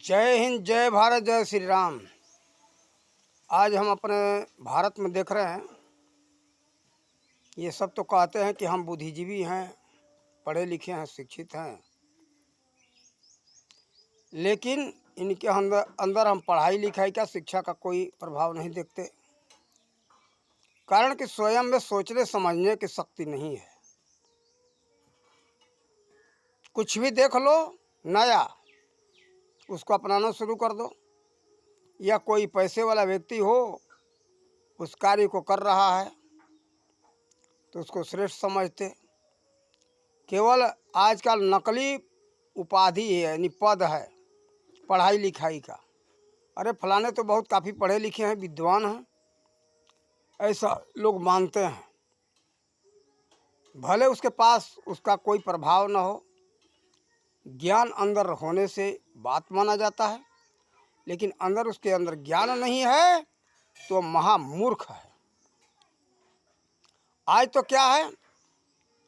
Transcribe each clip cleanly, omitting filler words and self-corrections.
जय हिंद, जय भारत, जय श्री राम। आज हम अपने भारत में देख रहे हैं, ये सब तो कहते हैं कि हम बुद्धिजीवी हैं, पढ़े लिखे हैं, शिक्षित हैं, लेकिन इनके अंदर हम पढ़ाई लिखाई का, शिक्षा का कोई प्रभाव नहीं देखते। कारण कि स्वयं में सोचने समझने की शक्ति नहीं है। कुछ भी देख लो नया, उसको अपनाना शुरू कर दो, या कोई पैसे वाला व्यक्ति हो उस कार्य को कर रहा है तो उसको श्रेष्ठ समझते। केवल आजकल नकली उपाधि है, यानी पद है पढ़ाई लिखाई का। अरे फलाने तो बहुत काफ़ी पढ़े लिखे हैं, विद्वान हैं, ऐसा लोग मानते हैं। भले उसके पास उसका कोई प्रभाव न हो, ज्ञान अंदर होने से बात माना जाता है, लेकिन अंदर उसके अंदर ज्ञान नहीं है तो महामूर्ख है। आज तो क्या है,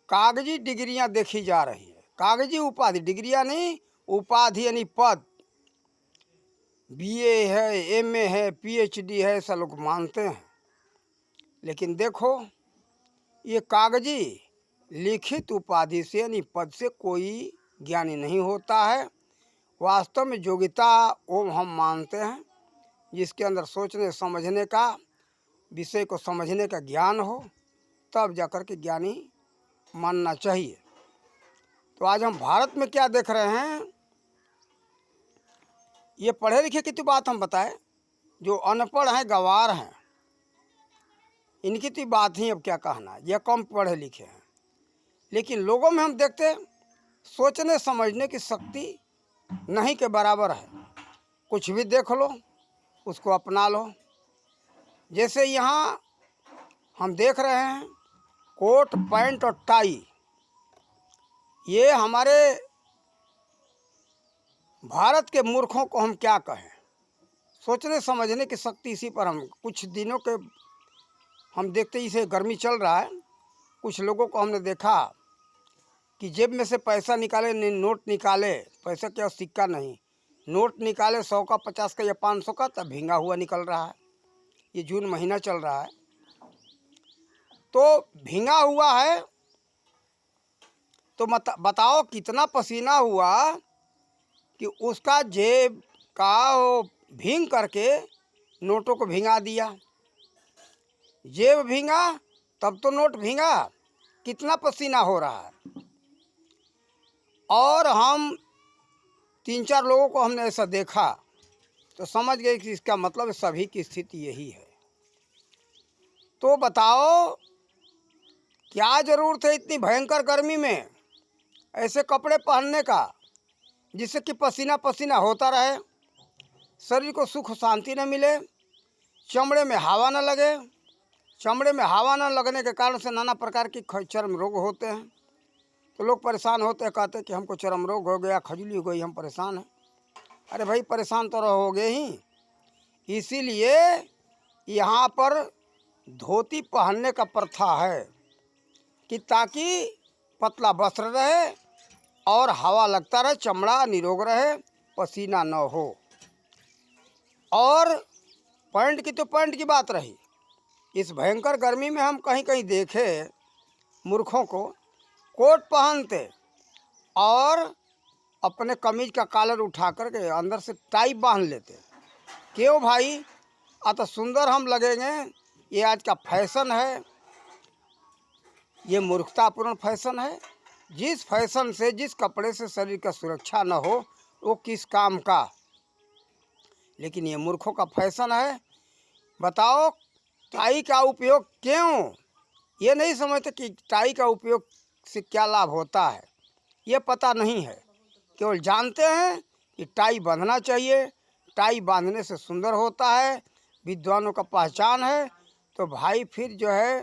कागजी डिग्रियां देखी जा रही है, कागजी उपाधि, डिग्रियां नहीं, उपाधि यानी पद। बीए है, एमए है, पीएचडी है, ऐसा लोग मानते हैं। लेकिन देखो, ये कागजी लिखित उपाधि से यानी पद से कोई ज्ञानी नहीं होता है। वास्तव में योग्यता वो हम मानते हैं जिसके अंदर सोचने समझने का, विषय को समझने का ज्ञान हो, तब जाकर के ज्ञानी मानना चाहिए। तो आज हम भारत में क्या देख रहे हैं, ये पढ़े लिखे की तो बात हम बताएं, जो अनपढ़ हैं, गंवार हैं, इनकी तो बात ही अब क्या कहना, यह कम पढ़े लिखे हैं। लेकिन लोगों में हम देखते हैं सोचने समझने की शक्ति नहीं के बराबर है। कुछ भी देख लो उसको अपना लो। जैसे यहाँ हम देख रहे हैं कोट पैंट और टाई, ये हमारे भारत के मूर्खों को हम क्या कहें। सोचने समझने की शक्ति इसी पर हम कुछ दिनों के हम देखते, इसे गर्मी चल रहा है, कुछ लोगों को हमने देखा कि जेब में से पैसा निकाले, नोट निकाले, पैसा क्या सिक्का नहीं, नोट निकाले 100 का, 50 का या 500 का, तब भींगा हुआ निकल रहा है। ये जून महीना चल रहा है तो भींगा हुआ है, तो बताओ कितना पसीना हुआ कि उसका जेब का वो भींग करके नोटों को भींगा दिया। जेब भींगा तब तो नोट भींगा, कितना पसीना हो रहा है। और हम 3-4 लोगों को हमने ऐसा देखा तो समझ गए कि इसका मतलब सभी की स्थिति यही है। तो बताओ क्या ज़रूरत है इतनी भयंकर गर्मी में ऐसे कपड़े पहनने का जिससे कि पसीना पसीना होता रहे, शरीर को सुख शांति न मिले, चमड़े में हवा न लगे। चमड़े में हवा न लगने के कारण से नाना प्रकार की चर्म रोग होते हैं। तो लोग परेशान होते हैं, कहते हैं कि हमको चर्म रोग हो गया, खजली हो गई, हम परेशान हैं। अरे भाई परेशान तो रहोगे ही, इसीलिए यहाँ पर धोती पहनने का प्रथा है कि ताकि पतला वस्त्र रहे और हवा लगता रहे, चमड़ा निरोग रहे, पसीना न हो। और पैंट की तो पैंट की बात रही, इस भयंकर गर्मी में हम कहीं कहीं देखे मूर्खों को कोट पहनते और अपने कमीज का कॉलर उठा करके अंदर से टाई बांध लेते। क्यों भाई, अतः सुंदर हम लगेंगे, ये आज का फैशन है, ये मूर्खतापूर्ण फैशन है। जिस फैशन से, जिस कपड़े से शरीर का सुरक्षा न हो वो किस काम का। लेकिन ये मूर्खों का फैशन है। बताओ टाई का उपयोग क्यों, ये नहीं समझते कि टाई का उपयोग से क्या लाभ होता है, ये पता नहीं है। केवल जानते हैं कि टाई बांधना चाहिए, टाई बांधने से सुंदर होता है, विद्वानों का पहचान है। तो भाई फिर जो है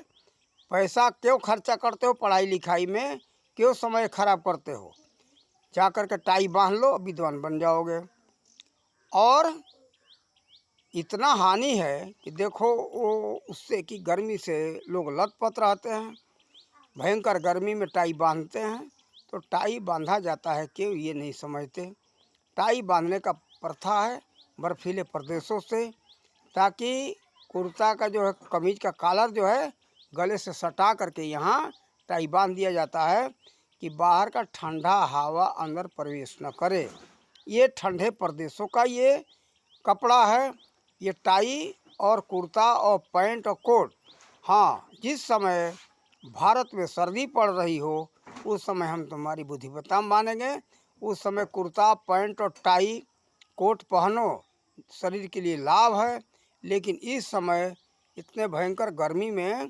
पैसा क्यों खर्चा करते हो पढ़ाई लिखाई में, क्यों समय खराब करते हो, जा कर के टाई बांध लो, विद्वान बन जाओगे। और इतना हानि है कि देखो वो उससे कि गर्मी से लोग लथपथ रहते हैं, भयंकर गर्मी में टाई बांधते हैं। तो टाई बांधा जाता है क्यों, ये नहीं समझते। टाई बांधने का प्रथा है बर्फीले प्रदेशों से, ताकि कुर्ता का जो है कमीज का कॉलर जो है गले से सटा करके यहाँ टाई बांध दिया जाता है कि बाहर का ठंडा हवा अंदर प्रवेश न करे। ये ठंडे प्रदेशों का ये कपड़ा है, ये टाई और कुर्ता और पैंट और कोट। हाँ, जिस समय भारत में सर्दी पड़ रही हो उस समय हम तुम्हारी बुद्धिमत्ता मानेंगे। उस समय कुर्ता पैंट और टाई कोट पहनो, शरीर के लिए लाभ है। लेकिन इस समय इतने भयंकर गर्मी में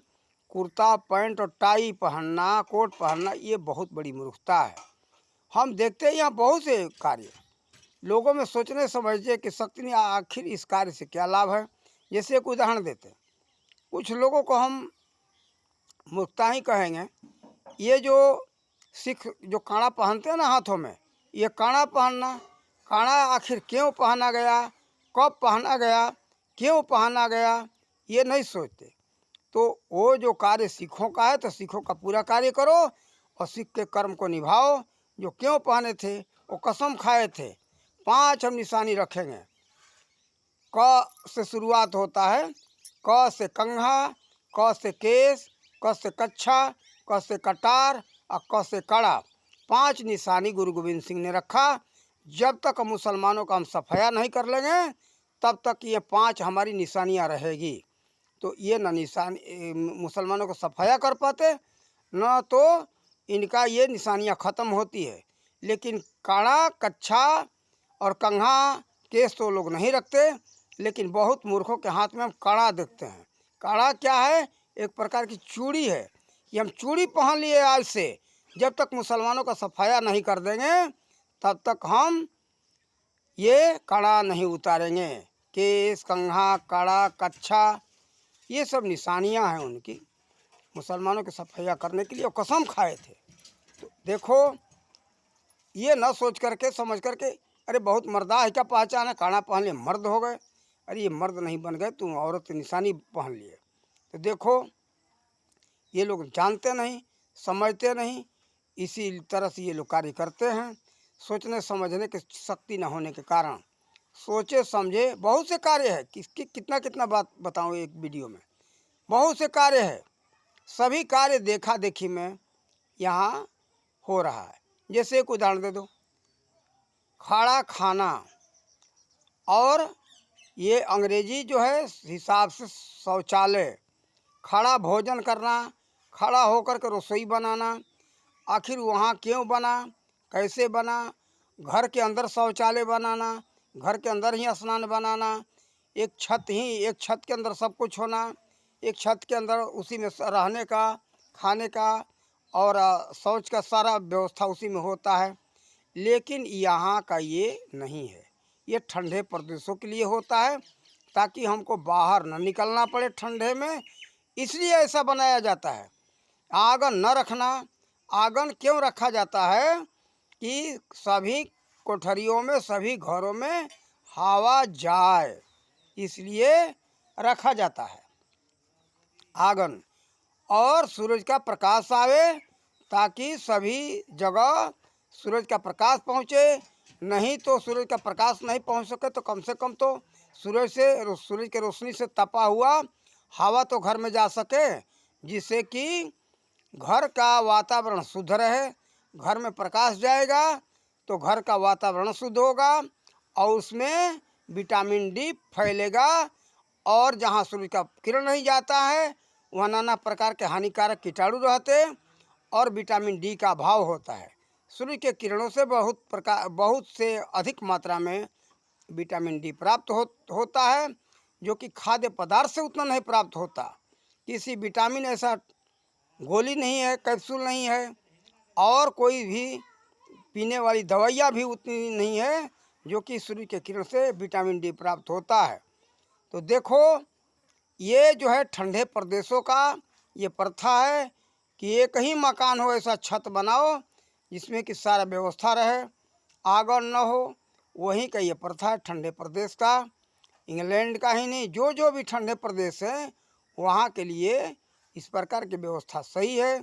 कुर्ता पैंट और टाई पहनना, कोट पहनना, ये बहुत बड़ी मूर्खता है। हम देखते हैं यहाँ बहुत से कार्य लोगों में सोचने समझने की शक्ति नहीं, आखिर इस कार्य से क्या लाभ है। जैसे एक उदाहरण देते हैं, कुछ लोगों को हम मूर्खता ही कहेंगे। ये जो सिख जो काड़ा पहनते हैं ना हाथों में, ये काड़ा पहनना, काड़ा आखिर क्यों पहना गया, कब पहना गया, क्यों पहना गया, ये नहीं सोचते। तो वो जो कार्य सिखों का है तो सिखों का पूरा कार्य करो और सिख के कर्म को निभाओ। जो क्यों पहने थे वो कसम खाए थे। 5 हम निशानी रखेंगे। क से शुरुआत होता है, क से कंघा, क से केस, क से कच्छा, क से कटार और क से कड़ा। 5 निशानी गुरु गोविंद सिंह ने रखा। जब तक मुसलमानों का हम सफाया नहीं कर लेंगे तब तक ये 5 हमारी निशानियां रहेगी। तो ये न निशानी मुसलमानों को सफाया कर पाते, न तो इनका ये निशानियां ख़त्म होती है। लेकिन काड़ा, कच्छा और कंघा, केस तो लोग नहीं रखते। लेकिन बहुत मूर्खों के हाथ में हम काड़ा देखते हैं। काड़ा क्या है? एक प्रकार की चूड़ी है। ये हम चूड़ी पहन लिए आज से, जब तक मुसलमानों का सफाया नहीं कर देंगे तब तक हम ये काड़ा नहीं उतारेंगे। केस, कंघा, काड़ा, कच्छा, ये सब निशानियां हैं उनकी, मुसलमानों की सफाया करने के लिए वो कसम खाए थे। तो देखो, ये न सोच करके समझ करके अरे बहुत मर्दा है क्या पहचान है, काड़ा पहन लिए मर्द हो गए। अरे ये मर्द नहीं बन गए, तुम औरत की निशानी पहन लिए। तो देखो, ये लोग जानते नहीं, समझते नहीं, इसी तरह से ये लोग कार्य करते हैं। सोचने समझने की शक्ति न होने के कारण सोचे समझे बहुत से कार्य है। किसकी कितना कितना बात बताऊं एक वीडियो में। बहुत से कार्य है, सभी कार्य देखा देखी में यहाँ हो रहा है। जैसे एक उदाहरण दे दो, खाना खाना और ये अंग्रेजी जो है हिसाब से शौचालय, खड़ा भोजन करना, खड़ा होकर के रसोई बनाना, आखिर वहाँ क्यों बना, कैसे बना, घर के अंदर शौचालय बनाना, घर के अंदर ही स्नान बनाना, एक छत के अंदर सब कुछ होना, एक छत के अंदर उसी में रहने का, खाने का और शौच का सारा व्यवस्था उसी में होता है। लेकिन यहाँ का ये नहीं है। ये ठंडे प्रदेशों के लिए होता है ताकि हमको बाहर न निकलना पड़े ठंडे में, इसलिए ऐसा बनाया जाता है। आंगन न रखना, आंगन क्यों रखा जाता है कि सभी कोठरियों में, सभी घरों में हवा जाए, इसलिए रखा जाता है आंगन। और सूरज का प्रकाश आवे ताकि सभी जगह सूरज का प्रकाश पहुँचे। नहीं तो सूरज का प्रकाश नहीं पहुँच सके तो कम से कम तो सूरज के रोशनी से तपा हुआ हवा तो घर में जा सके, जिससे कि घर का वातावरण शुद्ध रहे। घर में प्रकाश जाएगा तो घर का वातावरण शुद्ध होगा और उसमें विटामिन डी फैलेगा। और जहाँ सूर्य का किरण नहीं जाता है वहाँ नाना प्रकार के हानिकारक कीटाणु रहते और विटामिन डी का अभाव होता है। सूर्य के किरणों से बहुत से अधिक मात्रा में विटामिन डी प्राप्त होता है, जो कि खाद्य पदार्थ से उतना नहीं प्राप्त होता। किसी विटामिन ऐसा गोली नहीं है, कैप्सूल नहीं है, और कोई भी पीने वाली दवाइयाँ भी उतनी नहीं है जो कि सूर्य के किरण से विटामिन डी प्राप्त होता है। तो देखो, ये जो है ठंडे प्रदेशों का ये प्रथा है कि एक ही मकान हो, ऐसा छत बनाओ जिसमें कि सारा व्यवस्था रहे, आंगन न हो। वहीं का ये प्रथा है ठंडे प्रदेश का। इंग्लैंड का ही नहीं, जो भी ठंडे प्रदेश है वहाँ के लिए इस प्रकार की व्यवस्था सही है,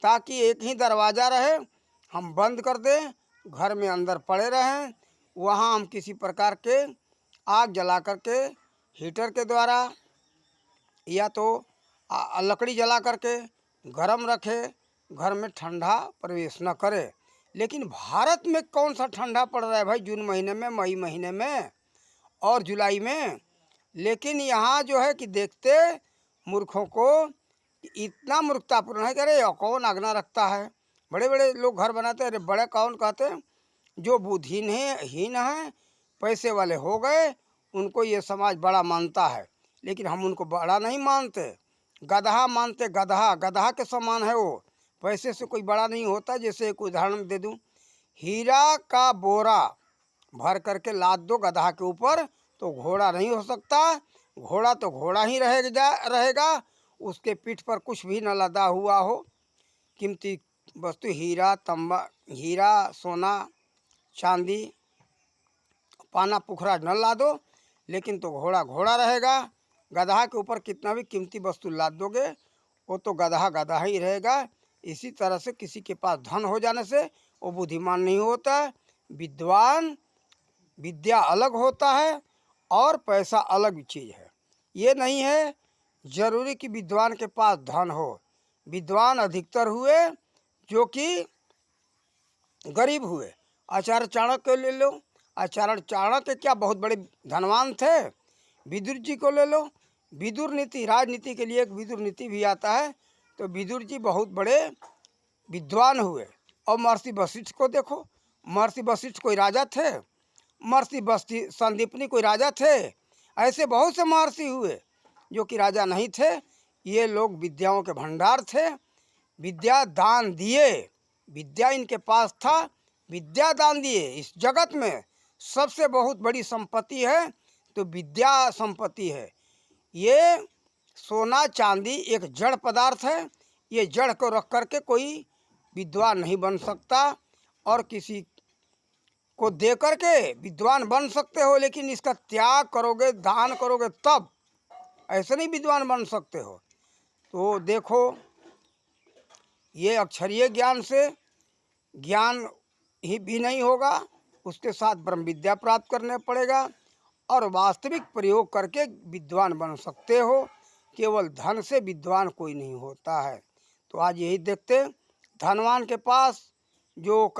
ताकि एक ही दरवाज़ा रहे, हम बंद कर दें, घर में अंदर पड़े रहें, वहाँ हम किसी प्रकार के आग जला करके हीटर के द्वारा या तो लकड़ी जला करके गरम रखे, घर में ठंडा प्रवेश न करे। लेकिन भारत में कौन सा ठंडा पड़ रहा है भाई, जून महीने में, मई महीने में और जुलाई में। लेकिन यहाँ जो है कि देखते मूर्खों को इतना मूर्खतापूर्ण है कि अरे कौन आगना रखता है। बड़े बड़े लोग घर बनाते हैं, अरे बड़े कौन कहते हैं, जो बुद्धिहीन है, पैसे वाले हो गए, उनको ये समाज बड़ा मानता है। लेकिन हम उनको बड़ा नहीं मानते, गधा मानते। गधा गधा के समान है वो, पैसे से कोई बड़ा नहीं होता। जैसे एक उदाहरण दे दूं, हीरा का बोरा भर करके लाद दो गधा के ऊपर तो घोड़ा नहीं हो सकता। घोड़ा तो घोड़ा ही रहेगा, उसके पीठ पर कुछ भी न लदा हुआ हो। कीमती वस्तु हीरा सोना चांदी पाना पुखरा न ला दो, लेकिन तो घोड़ा घोड़ा रहेगा। गधा के ऊपर कितना भी कीमती वस्तु लाद दोगे वो तो गधा गधा ही रहेगा। इसी तरह से किसी के पास धन हो जाने से वो बुद्धिमान नहीं होता। विद्वान विद्या अलग होता है और पैसा अलग चीज़ है। ये नहीं है जरूरी कि विद्वान के पास धन हो। विद्वान अधिकतर हुए जो कि गरीब हुए। आचार्य चाणक्य ले लो, आचार्य चाणक्य क्या बहुत बड़े धनवान थे। विदुर जी को ले लो, विदुर नीति, राजनीति के लिए एक विदुर नीति भी आता है, तो विदुर जी बहुत बड़े विद्वान हुए। और महर्षि वशिष्ठ को देखो, महर्षि वशिष्ठ कोई राजा थे, महर्षि संदीपनी कोई राजा थे। ऐसे बहुत से महर्षि हुए जो कि राजा नहीं थे। ये लोग विद्याओं के भंडार थे, विद्या दान दिए। विद्या इनके पास था, विद्या दान दिए। इस जगत में सबसे बहुत बड़ी संपत्ति है तो विद्या संपत्ति है। ये सोना चांदी एक जड़ पदार्थ है, ये जड़ को रख करके कोई विद्वान नहीं बन सकता। और किसी को दे करके विद्वान बन सकते हो, लेकिन इसका त्याग करोगे, दान करोगे, तब ऐसे नहीं विद्वान बन सकते हो। तो देखो, ये अक्षरीय ज्ञान से ज्ञान ही भी नहीं होगा, उसके साथ ब्रह्म विद्या प्राप्त करने पड़ेगा और वास्तविक प्रयोग करके विद्वान बन सकते हो। केवल धन से विद्वान कोई नहीं होता है। तो आज यही देखते, धनवान के पास जो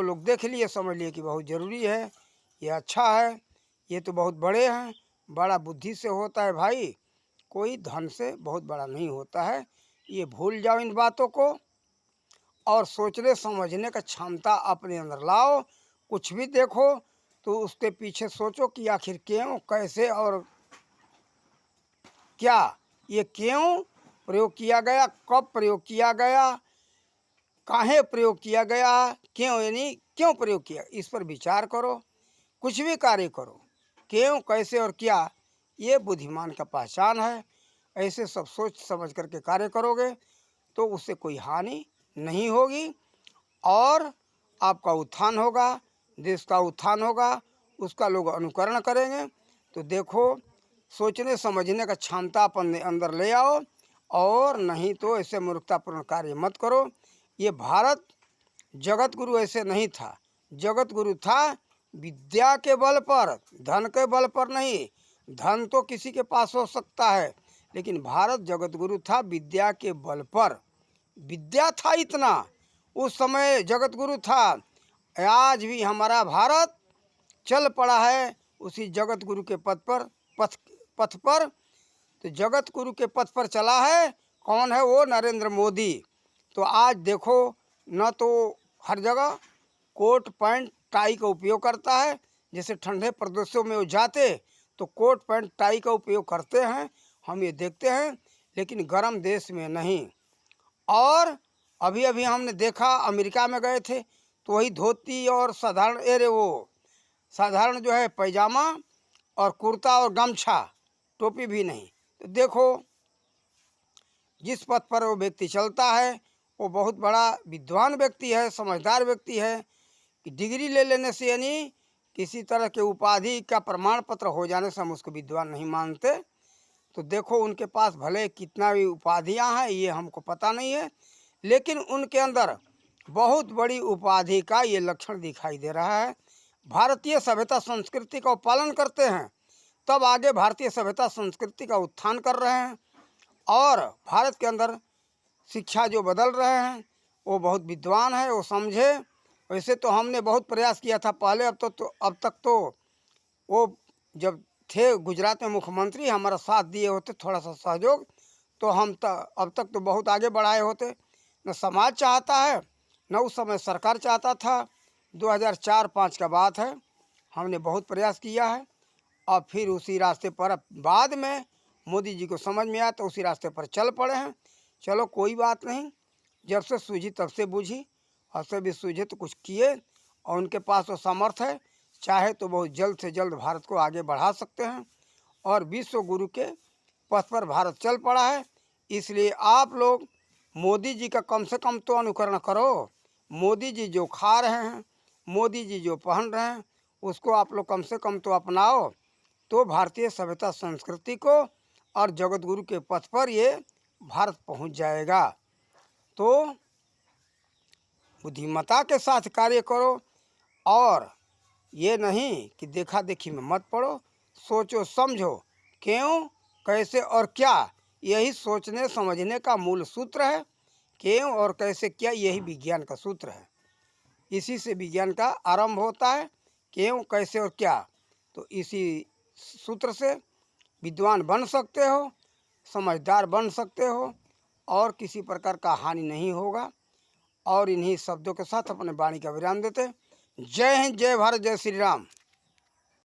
लोग देख लिए, समझ लिए कि बहुत ज़रूरी है, ये अच्छा है, ये तो बहुत बड़े हैं, बड़ा बुद्धि से होता है। भाई कोई धन से बहुत बड़ा नहीं होता है, ये भूल जाओ इन बातों को और सोचने समझने का क्षमता अपने अंदर लाओ। कुछ भी देखो तो उसके पीछे सोचो कि आखिर क्यों, कैसे और क्या, ये क्यों प्रयोग किया गया, कब प्रयोग किया गया, काहे प्रयोग किया गया, क्यों, यानी क्यों प्रयोग किया, इस पर विचार करो। कुछ भी कार्य करो, क्यों, कैसे और क्या, ये बुद्धिमान का पहचान है। ऐसे सब सोच समझ करके कार्य करोगे तो उससे कोई हानि नहीं होगी और आपका उत्थान होगा, देश का उत्थान होगा, उसका लोग अनुकरण करेंगे। तो देखो, सोचने समझने का क्षमता अपने अंदर ले आओ और नहीं तो ऐसे मूर्खतापूर्ण कार्य मत करो। ये भारत जगत गुरु ऐसे नहीं था। जगत गुरु था विद्या के बल पर, धन के बल पर नहीं। धन तो किसी के पास हो सकता है, लेकिन भारत जगत गुरु था विद्या के बल पर। विद्या था इतना, उस समय जगत गुरु था। आज भी हमारा भारत चल पड़ा है उसी जगत गुरु के पथ पर। तो जगत गुरु के पथ पर चला है, कौन है वो, नरेंद्र मोदी। तो आज देखो, न तो हर जगह कोट पैंट टाई का उपयोग करता है, जैसे ठंडे प्रदेशों में वो जाते तो कोट पैंट टाई का उपयोग करते हैं, हम ये देखते हैं, लेकिन गर्म देश में नहीं। और अभी अभी हमने देखा, अमेरिका में गए थे तो वही धोती और साधारण जो है पैजामा और कुर्ता और गमछा, टोपी भी नहीं। तो देखो, जिस पथ पर वो व्यक्ति चलता है वो बहुत बड़ा विद्वान व्यक्ति है, समझदार व्यक्ति है। कि डिग्री ले लेने से, यानी किसी तरह के उपाधि का प्रमाण पत्र हो जाने से हम उसको विद्वान नहीं मानते। तो देखो, उनके पास भले कितना भी उपाधियां हैं ये हमको पता नहीं है, लेकिन उनके अंदर बहुत बड़ी उपाधि का ये लक्षण दिखाई दे रहा है। भारतीय सभ्यता संस्कृति का पालन करते हैं, तब आगे भारतीय सभ्यता संस्कृति का उत्थान कर रहे हैं। और भारत के अंदर शिक्षा जो बदल रहे हैं वो बहुत विद्वान है, वो समझे। वैसे तो हमने बहुत प्रयास किया था पहले, अब तक तो वो जब थे गुजरात में मुख्यमंत्री, हमारा साथ दिए होते, थोड़ा सा सहयोग, तो हम अब तक तो बहुत आगे बढ़ाए होते। न समाज चाहता है, न उस समय सरकार चाहता था। 2004-05 का बात है, हमने बहुत प्रयास किया है। और फिर उसी रास्ते पर बाद में मोदी जी को समझ में आया तो उसी रास्ते पर चल पड़े हैं। चलो कोई बात नहीं, जब से सूझी तब से बूझी, और से भी सूझे तो कुछ किए, और उनके पास वो सामर्थ्य है, चाहे तो बहुत जल्द से जल्द भारत को आगे बढ़ा सकते हैं। और विश्व गुरु के पथ पर भारत चल पड़ा है। इसलिए आप लोग मोदी जी का कम से कम तो अनुकरण करो। मोदी जी जो खा रहे हैं, मोदी जी जो पहन रहे हैं, उसको आप लोग कम से कम तो अपनाओ, तो भारतीय सभ्यता संस्कृति को और जगत गुरु के पथ पर ये भारत पहुंच जाएगा। तो बुद्धिमत्ता के साथ कार्य करो, और ये नहीं कि देखा देखी में मत पड़ो। सोचो समझो, क्यों, कैसे और क्या, यही सोचने समझने का मूल सूत्र है। क्यों और कैसे क्या, यही विज्ञान का सूत्र है। इसी से विज्ञान का आरंभ होता है, क्यों, कैसे और क्या। तो इसी सूत्र से विद्वान बन सकते हो, समझदार बन सकते हो, और किसी प्रकार का हानि नहीं होगा। और इन्हीं शब्दों के साथ अपने वाणी का विराम देते। जय हिंद, जय भारत, जय श्री राम।